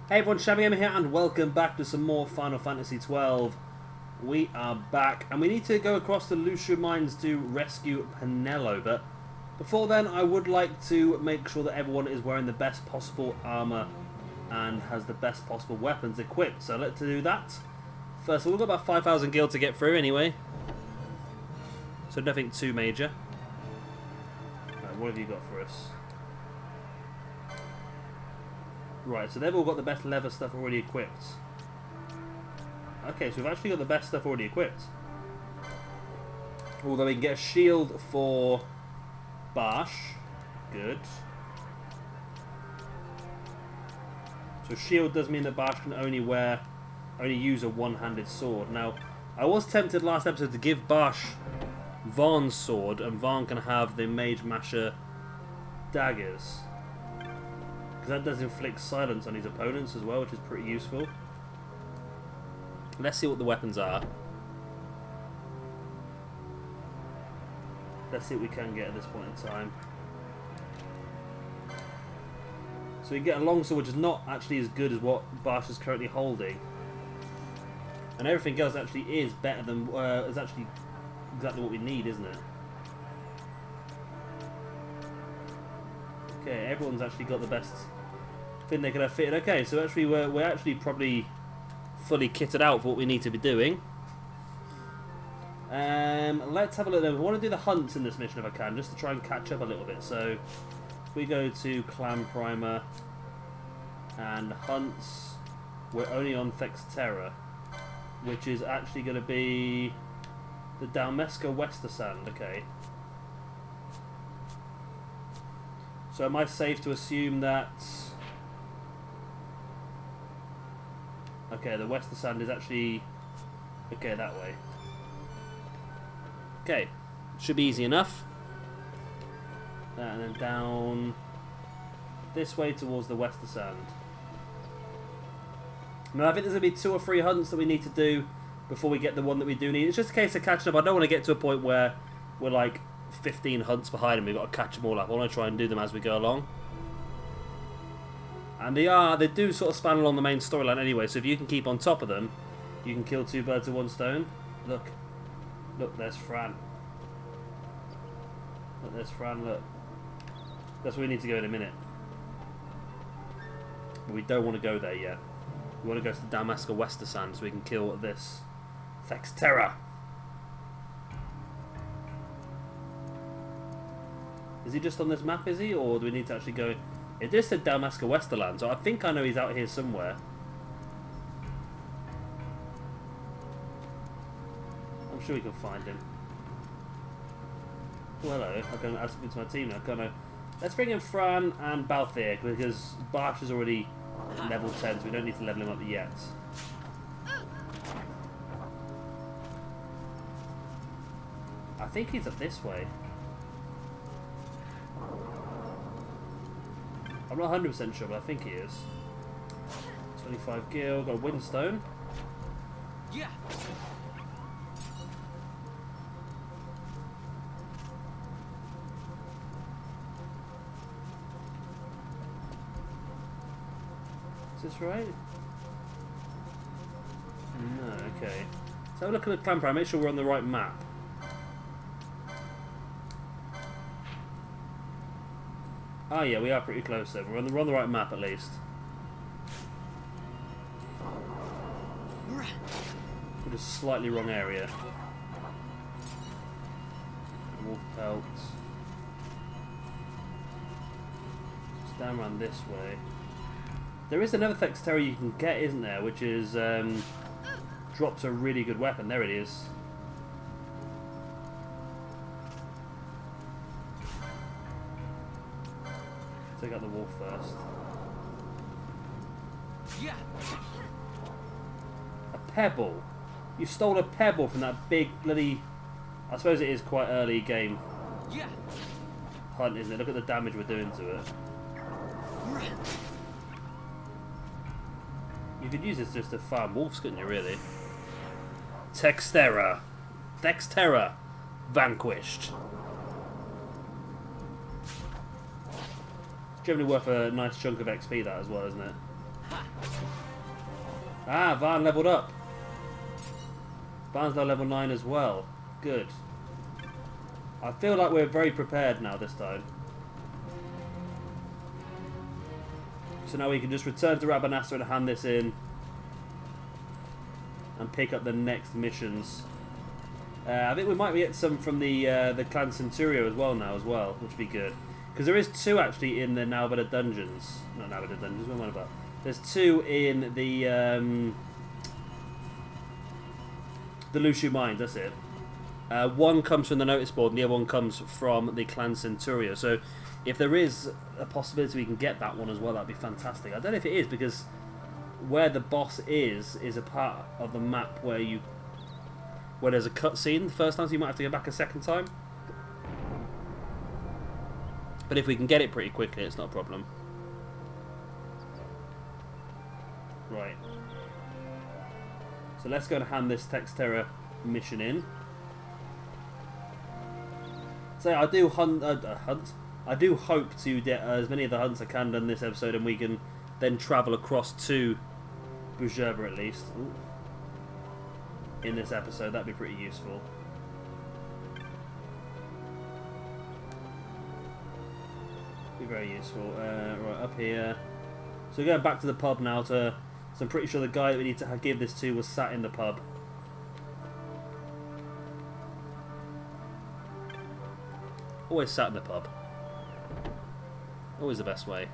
Hey everyone, Shabby here and welcome back to some more Final Fantasy XII. We are back and we need to go across the Lucia Mines to rescue Penelo, but before then I would like to make sure that everyone is wearing the best possible armour and has the best possible weapons equipped. So let's do that. First of all, we've got about 5,000 gil to get through anyway, so nothing too major. Right, what have you got for us? Right, so they've all got the best leather stuff already equipped. Okay, so we've actually got the best stuff already equipped. Although we can get a shield for Bash. Good. So shield does mean that Bash can only use a one-handed sword. Now, I was tempted last episode to give Bash Vaan's sword, and Vaan can have the Mage Masher daggers. That does inflict silence on his opponents as well, which is pretty useful. Let's see what the weapons are. Let's see what we can get at this point in time. So we get a longsword, which is not actually as good as what Bash is currently holding. And everything else actually is better than... is actually exactly what we need, isn't it? Okay, everyone's actually got the best thing they could have fitted. Okay, so actually we're actually probably fully kitted out for what we need to be doing. Let's have a look. I want to do the hunts in this mission if I can, just to try and catch up a little bit. So if we go to Clan Primer and hunts, we're only on Thexterra, which is actually going to be the Dalmasca Wester Sand. Okay. So am I safe to assume that... Okay, the Wester Sand is actually... Okay, that way. Okay, should be easy enough. And then down this way towards the Wester Sand. Now I think there's going to be 2 or 3 hunts that we need to do before we get the one that we do need. It's just a case of catching up. I don't want to get to a point where we're like 15 hunts behind and we've got to catch them all up. I want to try and do them as we go along. And they do sort of span along the main storyline anyway, so if you can keep on top of them, you can kill 2 birds with 1 stone. Look, there's Fran. Look, there's Fran, look. That's where we need to go in a minute. But we don't want to go there yet. We want to go to the Dalmasca Wester Sand so we can kill this Thexterra. Is he just on this map, is he? Or do we need to actually go... It just said Dalmasca Westerland, so I think I know he's out here somewhere. I'm sure we can find him. Oh, hello. I can add something to my team now. Let's bring in Fran and Balthier, because Bash is already level 10, so we don't need to level him up yet. I think he's up this way. I'm not 100% sure, but I think he is. 25 gil, got a windstone. Yeah. Is this right? No, okay. So have a look at the clan prime, make sure we're on the right map. Oh yeah, we are pretty close then. We're on the right map at least. We're just slightly wrong area. Wolf pelt. Just down around this way. There is another Thexterra you can get, isn't there? Which is drops a really good weapon. There it is. Take out the wolf first. Yeah. A pebble. You stole a pebble from that big bloody... I suppose it is quite early game. Yeah. Hunt, isn't it? Look at the damage we're doing to it. You could use this just to farm wolves, couldn't you, really? Thexterra. Vanquished. It's generally worth a nice chunk of XP, that as well, isn't it? Ah, Vaan leveled up. Vaan's now level 9 as well. Good. I feel like we're very prepared now this time. So now we can just return to Rabanastre and hand this in. And pick up the next missions. I think we might get some from the Clan Centurio as well now, which would be good. Because there is 2 actually in the Nalbada Dungeons. Not Nalbada Dungeons, what am I about? There's 2 in the Lushu Mines, that's it. One comes from the notice board and the other one comes from the Clan Centurio. So if there is a possibility we can get that one as well, that'd be fantastic. I don't know if it is, because where the boss is a part of the map where there's a cutscene the first time, so you might have to go back a second time. But if we can get it pretty quickly, it's not a problem. Right. So let's go and hand this Texterra mission in. So I do I do hope to get as many of the hunts I can done this episode, and we can then travel across to Bujerba at least. Ooh. In this episode, that'd be pretty useful. Be very useful. Right, up here. So we're going back to the pub now. So I'm pretty sure the guy that we need to give this to was sat in the pub. Always sat in the pub. Always the best way.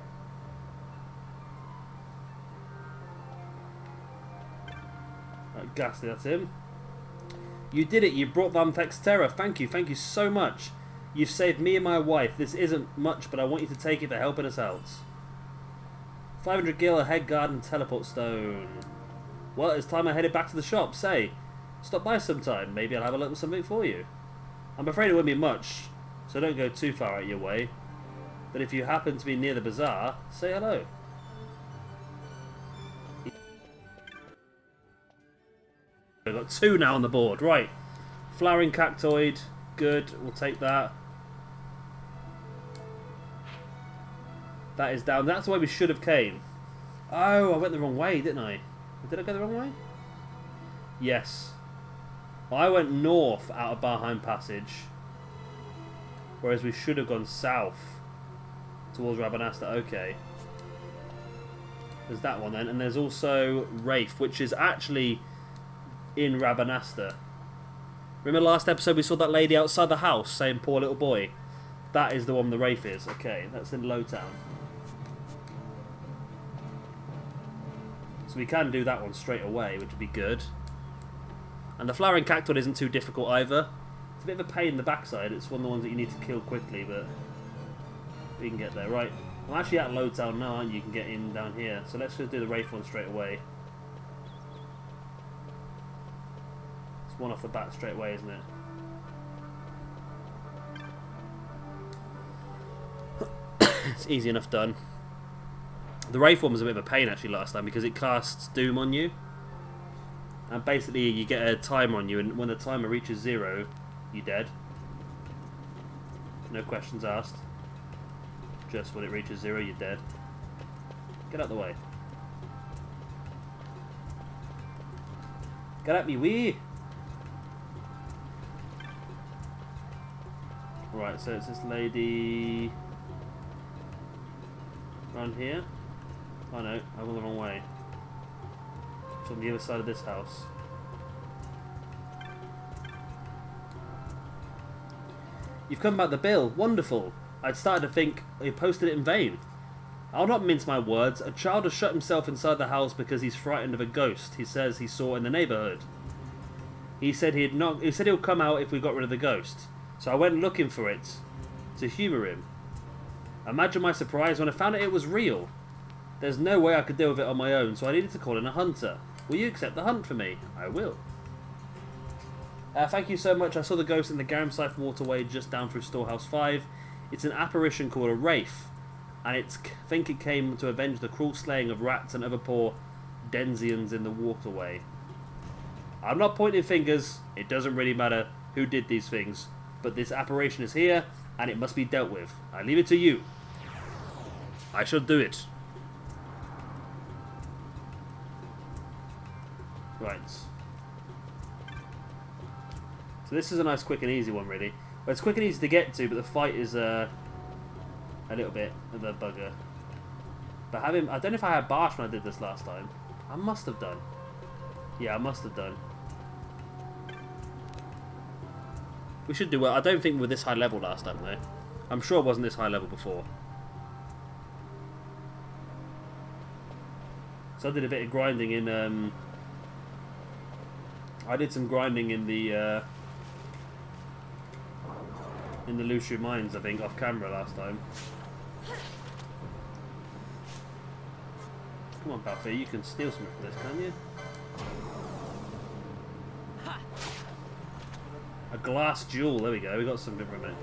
Right, Ghastly, that's him. You did it. You brought Van Texterra. Thank you. Thank you so much. You've saved me and my wife. This isn't much, but I want you to take it for helping us out. 500 gil, a head guard, and teleport stone. Well, it's time I headed back to the shop. Say, stop by sometime. Maybe I'll have a little something for you. I'm afraid it won't be much, so don't go too far out your way. But if you happen to be near the bazaar, say hello. We've got 2 now on the board. Right. Flowering Cactoid. Good. We'll take that. That is down. That's the way we should have came. Oh, I went the wrong way, didn't I? Did I go the wrong way? Yes. I went north out of Barheim Passage. Whereas we should have gone south towards Rabanastre. Okay. There's that one then. And there's also Wraith, which is actually in Rabanastre. Remember last episode we saw that lady outside the house saying poor little boy? That is the one the Wraith is. Okay, that's in Lowtown. So we can do that one straight away, which would be good. And the Flowering Cactoid isn't too difficult either. It's a bit of a pain in the backside. It's one of the ones that you need to kill quickly, but we can get there. Right, I'm actually at Lowtown now, and you can get in down here. So let's just do the Wraith one straight away. It's one off the bat straight away, isn't it? It's easy enough done. The Wraith one was a bit of a pain actually last time because it casts Doom on you. And basically you get a timer on you, and when the timer reaches 0, you're dead. No questions asked. Just when it reaches 0, you're dead. Get out the way. Get at me, wee! Right, so it's this lady around here. Oh no, I went the wrong way. It's on the other side of this house. You've come back the bill. Wonderful. I'd started to think you posted it in vain. I'll not mince my words. A child has shut himself inside the house because he's frightened of a ghost he says he saw in the neighbourhood. He said he'll come out if we got rid of the ghost. So I went looking for it to humour him. Imagine my surprise when I found out it was real. There's no way I could deal with it on my own, so I needed to call in a hunter. Will you accept the hunt for me? I will. Thank you so much. I saw the ghost in the Garamscythe waterway just down through Storehouse 5. It's an apparition called a Wraith, and I think it came to avenge the cruel slaying of rats and other poor Denzians in the waterway. I'm not pointing fingers. It doesn't really matter who did these things, but this apparition is here, and it must be dealt with. I leave it to you. I shall do it. Right. So this is a nice quick and easy one, really. Well, it's quick and easy to get to, but the fight is a little bit of a bugger. But having, I don't know if I had Barsh when I did this last time. I must have done. Yeah, I must have done. We should do well. I don't think we were this high level last time, though. I'm sure it wasn't this high level before. So I did a bit of grinding in. I did some grinding in the Luciu mines, I think, off camera last time. Come on, Buffy, you can steal something from this, can you? A glass jewel, there we go, we got something from it.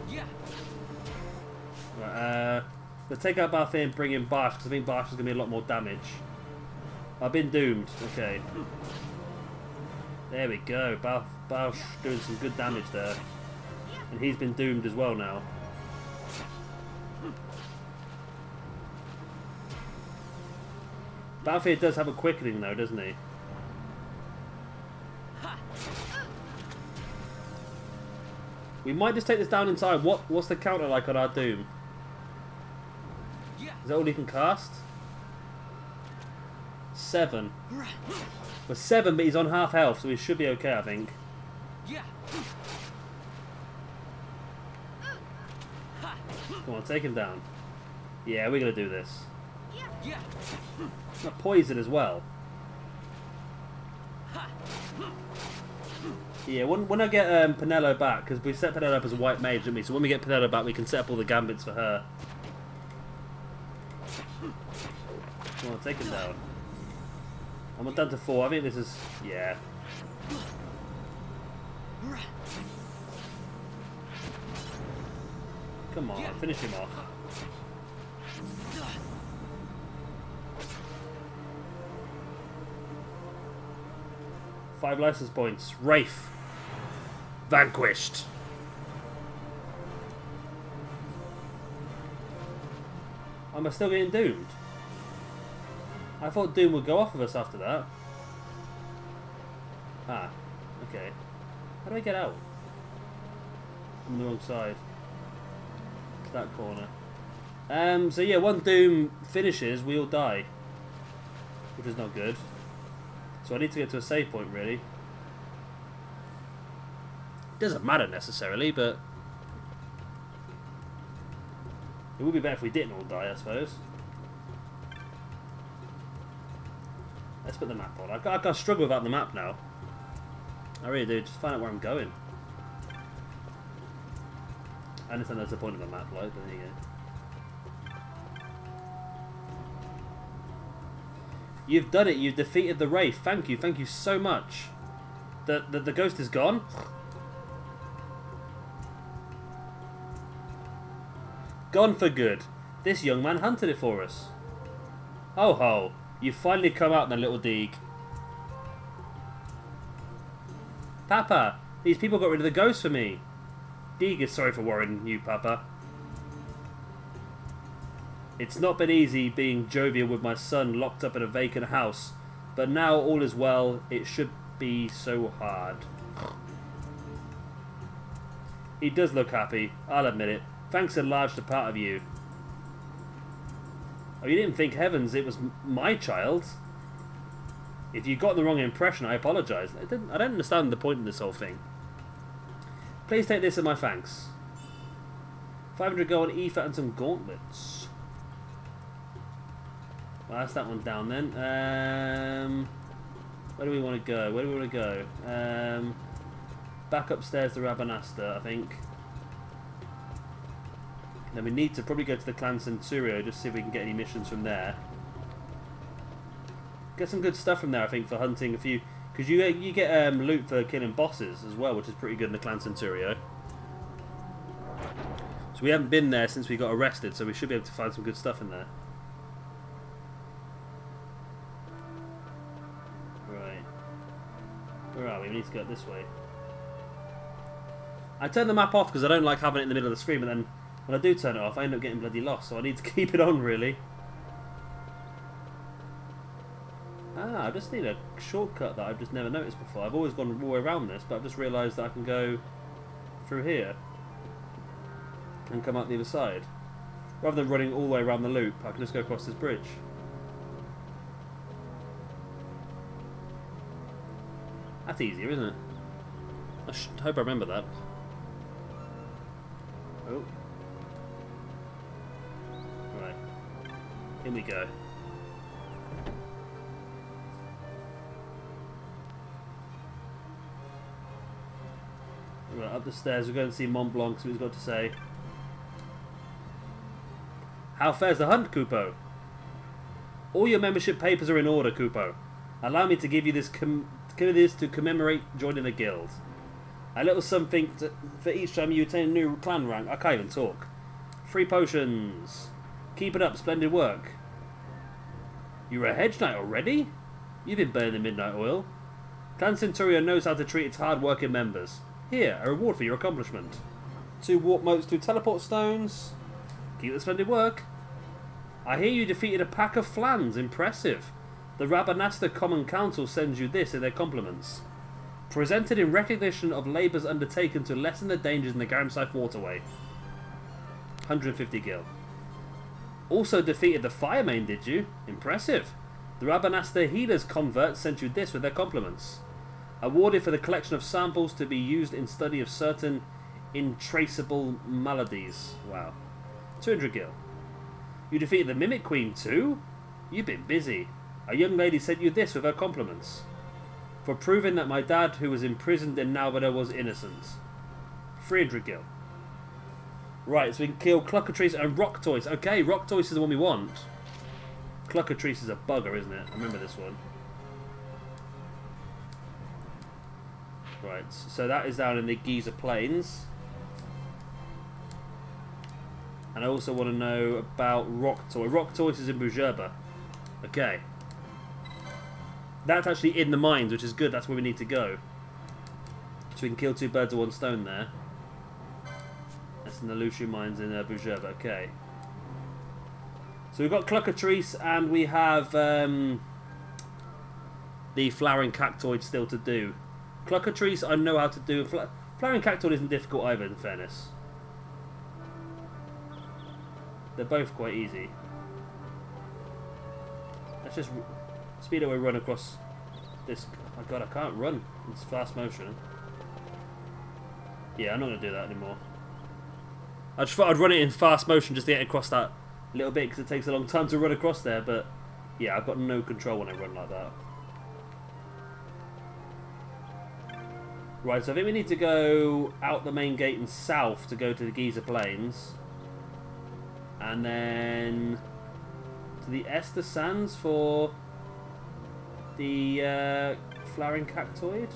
Right, let's take out Buffy and bring in Barsh, because I think Barsh is going to be a lot more damage. I've been doomed, okay. There we go, Barsh doing some good damage there. And he's been doomed as well now. Battlefield does have a quickening though, doesn't he? We might just take this down inside. What's the counter like on our doom? Is that all he can cast? 7. Well, 7, but he's on half health, so he should be okay, I think. Come on, take him down. Yeah, we're gonna do this. Not poison as well. Yeah, when I get Penelo back, because we set Penelo up as a white mage, didn't we? So when we get Penelo back, we can set up all the gambits for her. Come on, take him down. I'm down to 4. I think this is... yeah. Come on, finish him off. Five license points. Wraith. Vanquished. Am I still getting doomed? I thought Doom would go off of us after that. Ah, okay. How do I get out? I'm on the wrong side. It's that corner. So yeah, one Doom finishes, we all die. Which is not good. So I need to get to a save point, really. It doesn't matter necessarily, but... it would be better if we didn't all die, I suppose. Let's put the map on. I can't struggle without the map now. I really do. Just find out where I'm going. I understand that's the point of a map, like, but there you go. You've done it. You've defeated the Wraith. Thank you. Thank you so much. The ghost is gone. Gone for good. This young man hunted it for us. Ho ho. You've finally come out, then, little Deeg. Papa, these people got rid of the ghost for me. Deeg is sorry for worrying you, Papa. It's not been easy being jovial with my son locked up in a vacant house, but now all is well. It should be so hard. He does look happy, I'll admit it. Thanks enlarged a part of you. Oh, you didn't think, heavens, it was my child? If you got the wrong impression, I apologise. I don't understand the point of this whole thing. Please take this as my thanks. 500 gold, Aether, and some gauntlets. Well, that's that one down then. Where do we want to go? Where do we want to go? Back upstairs to Rabanasta, I think. Then we need to probably go to the Clan Centurio just to see if we can get any missions from there. Get some good stuff from there, I think, for hunting a few... because you get loot for killing bosses as well, which is pretty good in the Clan Centurio. So we haven't been there since we got arrested, so we should be able to find some good stuff in there. Right. Where are we? We need to go this way. I turned the map off because I don't like having it in the middle of the screen, but then when I do turn it off, I end up getting bloody lost, so I need to keep it on, really. Ah, I just need a shortcut that I've just never noticed before. I've always gone all the way around this, but I've just realised that I can go through here and come out the other side. Rather than running all the way around the loop, I can just go across this bridge. That's easier, isn't it? I hope I remember that. Oh. Right. In we go. Right, up the stairs, we're going to see Mont Blanc, see what he's got to say. How fares the hunt, Kupo? All your membership papers are in order, Kupo. Allow me to give you this to commemorate joining the guild. A little something for each time you attain a new clan rank. I can't even talk. 3 potions. Keep it up, splendid work. You're a hedge knight already? You've been burning the midnight oil. Clan Centurion knows how to treat its hard-working members. Here, a reward for your accomplishment. 2 warp motes, 2 teleport stones. Keep the splendid work. I hear you defeated a pack of flans. Impressive. The Rabanasta Common Council sends you this in their compliments. Presented in recognition of labours undertaken to lessen the dangers in the Garamscythe waterway. 150 gil. Also defeated the Fire Main, did you? Impressive. The Rabanasta Healers Convert sent you this with their compliments. Awarded for the collection of samples to be used in study of certain intraceable maladies. Wow. 200 gil. You defeated the Mimic Queen too? You've been busy. A young lady sent you this with her compliments. For proving that my dad, who was imprisoned in Nalbada, was innocent. 300 gil. Right, so we can kill Cluckatrice and Rocktoise. Okay, Rocktoise is the one we want. Cluckatrice is a bugger, isn't it? I remember this one. Right, so that is down in the Giza Plains. And I also want to know about Rocktoise. Rocktoise is in Bujerba. Okay. That's actually in the mines, which is good. That's where we need to go. So we can kill 2 birds with 1 stone there. That's in the Lushu mines in Bujerba. Okay. So we've got Cluckatrice and we have the Flowering Cactoid still to do. Cluckatrice I know how to do. Flowering Cactoid isn't difficult either, in fairness. They're both quite easy. Let's just speed away, run across this. Oh my god, I can't run. It's fast motion. Yeah, I'm not going to do that anymore. I just thought I'd run it in fast motion just to get across that little bit because it takes a long time to run across there, but yeah, I've got no control when I run like that. Right, so I think we need to go out the main gate and south to go to the Giza Plains. And then to the Esther Sands for the Flowering Cactoid.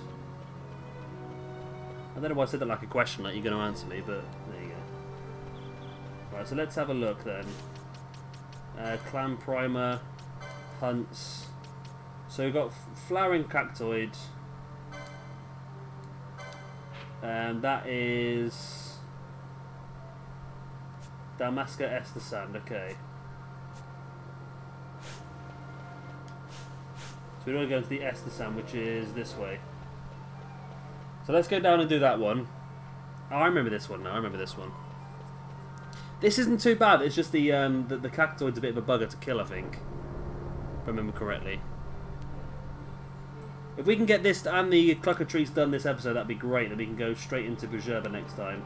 I don't know why I said that like a question, like you're going to answer me, but there you go. Right, so let's have a look then. Clan Primer, Hunts. So we've got Flowering Cactoid. And that is Dalmasca Esther Sand, okay. So we don't go into the Esther Sand, which is this way. So let's go down and do that one. Oh, I remember this one now. I remember this one. This isn't too bad. It's just the Cactoid's a bit of a bugger to kill, I think. If I remember correctly. If we can get this and the Cluckatrice done this episode, that'd be great. Then we can go straight into Bujerba next time.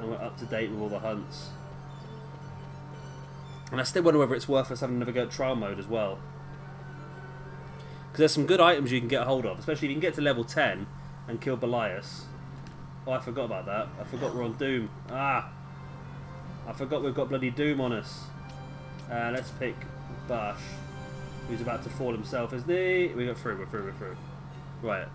And we're up to date with all the hunts. And I still wonder whether it's worth us having another go at trial mode as well. Because there's some good items you can get a hold of. Especially if you can get to level 10 and kill Belias. Oh, I forgot about that. I forgot we're on Doom. Ah! I forgot we've got bloody Doom on us. Let's pick Bash. Who's about to fall himself, isn't he? We got through, we're through. Right.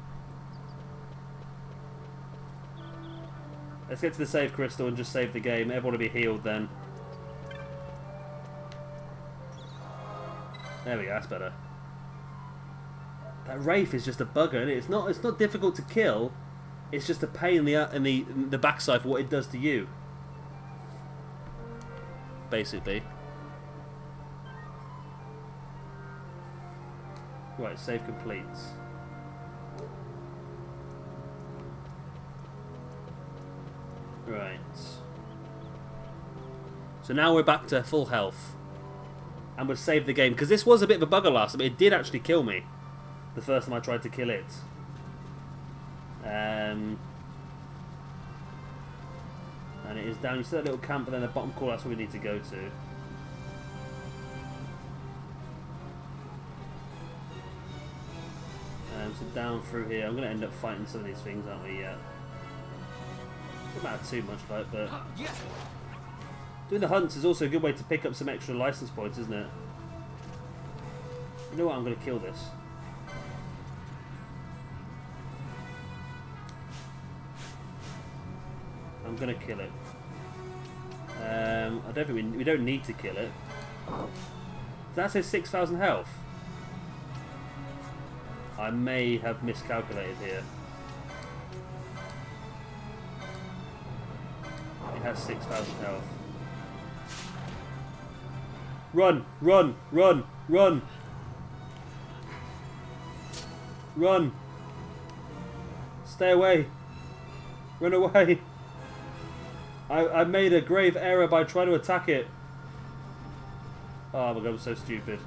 Let's get to the save crystal and just save the game. Everyone will be healed then. There we go, that's better. That Wraith is just a bugger, isn't it? It's not difficult to kill. It's just a pain in the backside for what it does to you. Basically. Right, save completes. Right. So now we're back to full health. And we'll save the game. Because this was a bit of a bugger last time. It did actually kill me. The first time I tried to kill it. And it is down. You see that little camp and then the bottom corner. That's where we need to go to. So down through here. I'm going to end up fighting some of these things, aren't we? Yeah. Doesn't matter too much, like, but doing the hunts is also a good way to pick up some extra license points, isn't it? You know what? I'm going to kill this. I'm going to kill it. I don't think we don't need to kill it. That says 6,000 health. I may have miscalculated here. It has 6,000 health. Run! Run! Run! Run! Run! Stay away! Run away! I made a grave error by trying to attack it. Oh my god, I'm so stupid.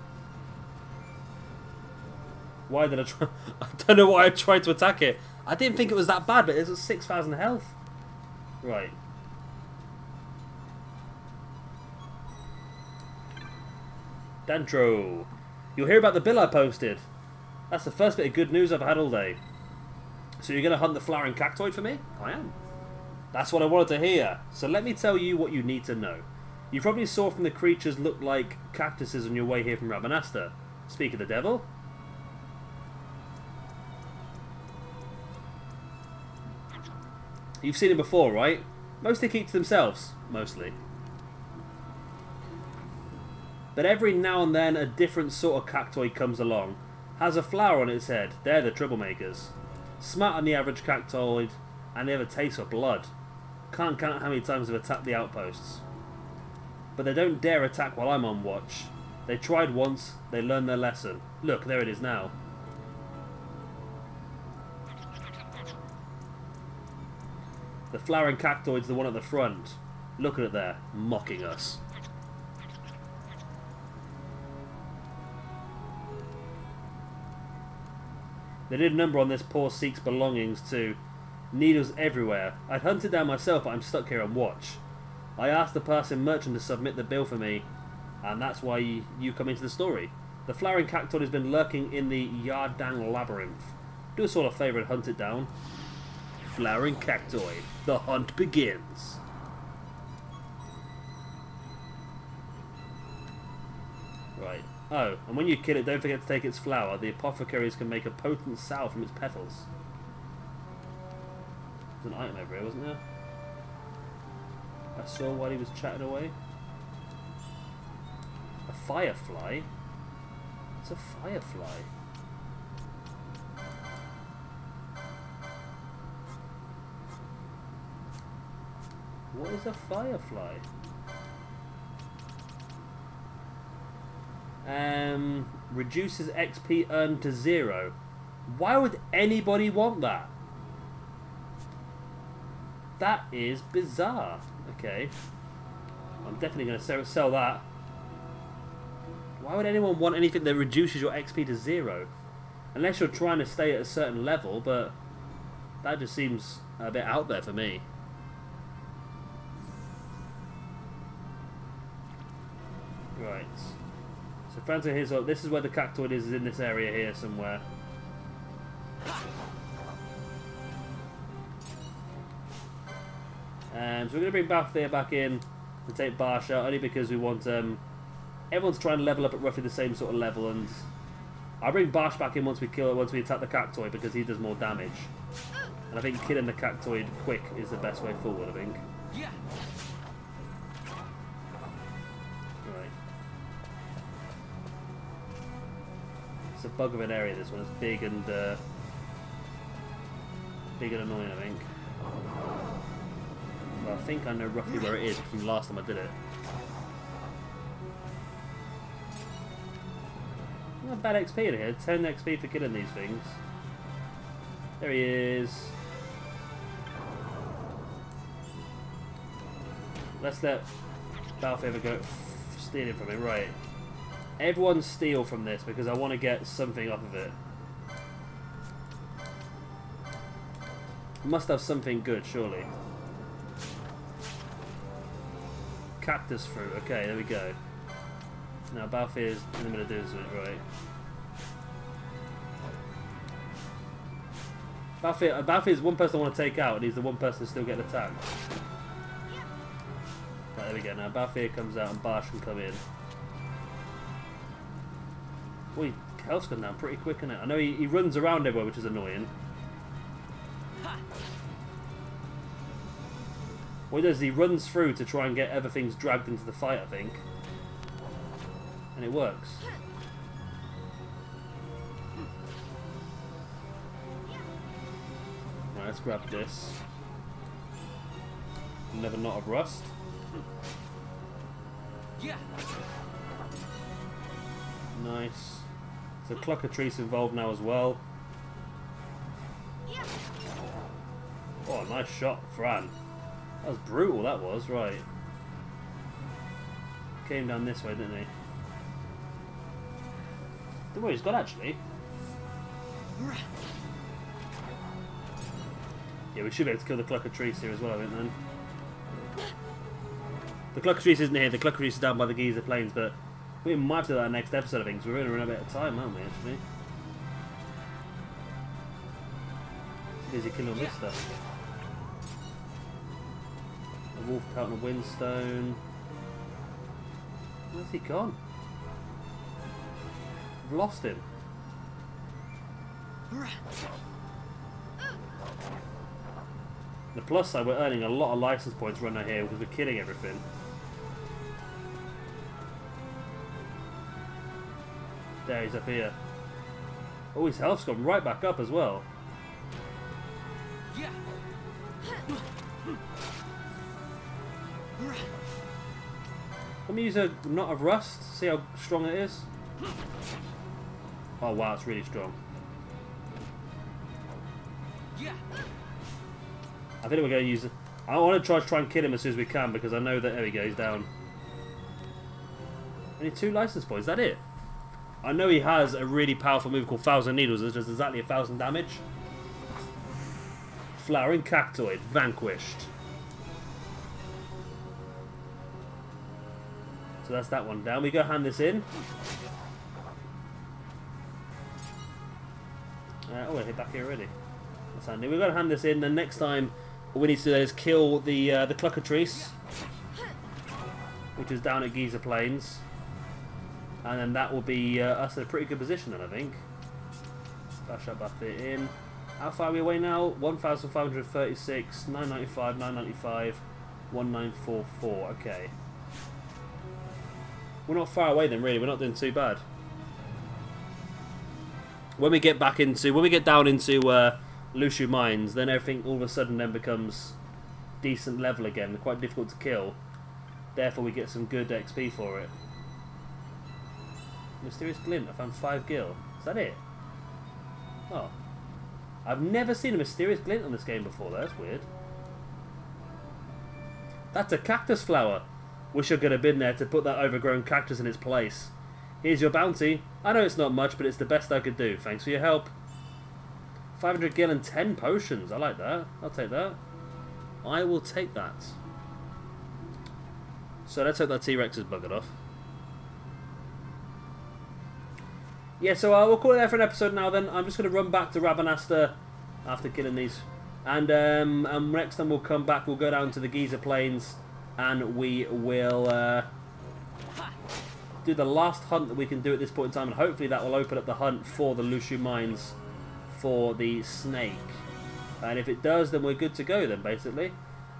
Why did I try? I don't know why I tried to attack it. I didn't think it was that bad, but it's 6,000 health. Right. Dantro. You'll hear about the bill I posted. That's the first bit of good news I've had all day. So you're going to hunt the flowering cactoid for me? I am. That's what I wanted to hear. So let me tell you what you need to know. You probably saw from the creatures look like cactuses on your way here from Rabanasta. Speak of the devil. You've seen it before, right? Mostly keep to themselves. Mostly. But every now and then a different sort of cactoid comes along. Has a flower on its head. They're the troublemakers. Smart than the average cactoid. And they have a taste for blood. Can't count how many times they've attacked the outposts. But they don't dare attack while I'm on watch. They tried once. They learned their lesson. Look, there it is now. The flowering cactoid's the one at the front. Look at it there, mocking us. They did a number on this poor Sikh's belongings too. Needles everywhere. I'd hunted down myself, but I'm stuck here on watch. I asked the passing merchant to submit the bill for me, and that's why you come into the story. The flowering cactoid has been lurking in the Yardang labyrinth. Do us all a favour and hunt it down. Flowering cactoid. The hunt begins. Right. Oh, and when you kill it, don't forget to take its flower. The apothecaries can make a potent salve from its petals. There's an item over here, wasn't there? I saw while he was chatting away. A firefly? It's a firefly. What is a firefly? Reduces XP earned to 0. Why would anybody want that? That is bizarre. Okay. I'm definitely going to sell that. Why would anyone want anything that reduces your XP to 0? Unless you're trying to stay at a certain level, but that just seems a bit out there for me. Right. So Francis, here's what, this is where the cactoid is in this area here somewhere. So we're going to bring Balthier back in and take Barsh out, only because we want everyone's trying to level up at roughly the same sort of level, and I'll bring Barsh back in once we attack the cactoid, because he does more damage. And I think killing the cactoid quick is the best way forward, I think. Yeah. Right. It's a bug of an area, this one. It's big and annoying, I think. Well, I think I know roughly where it is from last time I did it. Not bad XP in here. 10 XP for killing these things. There he is. Let's let Balfever go stealing from him. Right. Everyone steal from this because I want to get something off of it. Must have something good, surely. Cactus fruit. Okay, there we go. Now Balfever's in the middle of doing something, right. Balfever's one person I want to take out, and he's the one person still getting attacked. Right, there we go. Now Balfever comes out and Bash can come in. Boy, health's gone down pretty quick, isn't it? I know he runs around everywhere, which is annoying. What he does is he runs through to try and get other things dragged into the fight, I think. And it works. Right, let's grab this. Another knot of rust. Nice. So Cluckatrice involved now as well. Oh, nice shot, Fran. That was brutal, that was, right. Came down this way, didn't he? Don't worry, he's got actually. Yeah, we should be able to kill the Cluckatrice here as well, I think, then. The Cluckatrice isn't here, the Cluckatrice is down by the Giza Plains, but we might have to do that next episode, I think, because we're going to run a bit of time, aren't we, actually? Too busy killing all this stuff. A wolf out on a windstone. Where's he gone? I've lost him. The plus side, we're earning a lot of license points running here because we're killing everything. There, he's up here. Oh, his health's gone right back up as well. Let me use a knot of rust, see how strong it is. Oh wow, it's really strong. I think we're going to use it. I want to try and kill him as soon as we can because I know that, there we go, he's down. Only 2 license points, is that it? I know he has a really powerful move called 1,000 Needles, which does exactly 1,000 damage. Flowering Cactoid, vanquished. So that's that one down. We go hand this in. Oh, we're back here already. That's handy. We've got to hand this in. Then next time, all we need to do is kill the Cluckatrice, which is down at Giza Plains, and then that will be us in a pretty good position. Then I think. Dash up there in. How far are we away now? 1,536, 995, 995, 1944. Okay. We're not far away then, really. We're not doing too bad. When we get down into Lushu Mines, then everything all of a sudden then becomes decent level again. Quite difficult to kill. Therefore, we get some good XP for it. Mysterious Glint. I found 5 gil. Is that it? Oh. I've never seen a Mysterious Glint on this game before. That's weird. That's a cactus flower. Wish I could have been there to put that overgrown cactus in its place. Here's your bounty. I know it's not much, but it's the best I could do. Thanks for your help. 500 gil and 10 potions. I like that. I'll take that. I will take that. So let's hope that T-Rex is buggered off. Yeah, so we'll call it there for an episode now then. I'm just going to run back to Rabanasta after killing these. And next time we'll come back, we'll go down to the Giza Plains. And we will do the last hunt that we can do at this point in time. And hopefully that will open up the hunt for the Lushu Mines for the snake. And if it does, then we're good to go then, basically.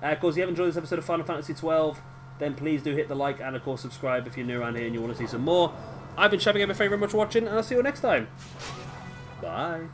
Of course, if you have enjoyed this episode of Final Fantasy XII, then please do hit the like and, of course, subscribe if you're new around here and you want to see some more. I've been Shabby Gamer, thank you very much for watching, and I'll see you all next time. Bye.